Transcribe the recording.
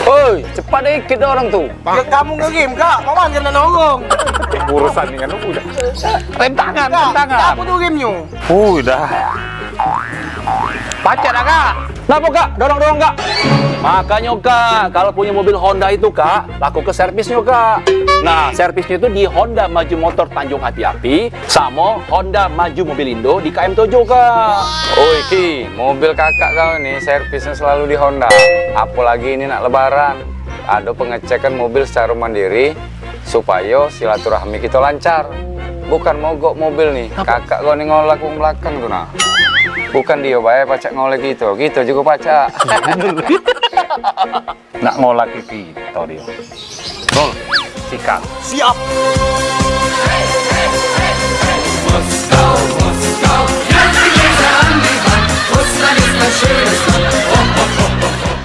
Woi, cepat dikit orang tuh. Ya kamu nge-game kak, mama jangan nongong. Urusan dengan lu udah. Rem tangan, rem tangan. Aku tuh gamenya. Udah. Pacar kak. Kenapa kak? Dorong-dorong kak. Makanya kak, kalau punya mobil Honda itu kak, laku ke servisnya kak. Nah, servisnya itu di Honda Maju Motor Tanjung Api-Api sama Honda Maju Mobilindo di KM Tojo kak. Oh iki, mobil kakak kau nih servisnya selalu di Honda. Apalagi ini nak lebaran, ada pengecekan mobil secara mandiri supaya silaturahmi kita lancar. Bukan mogok mobil nih, kakak kau nih ngolak wong belakang tuh nah. Bukan dia bae pacak ngolek gitu juga pacak. Nak ngolak kita dia. Gol, sikat. Siap. Moskau, Moskau, herzlich willkommen an die Wand. Russland ist ein schönes Land. Oh, oh, oh, oh, oh.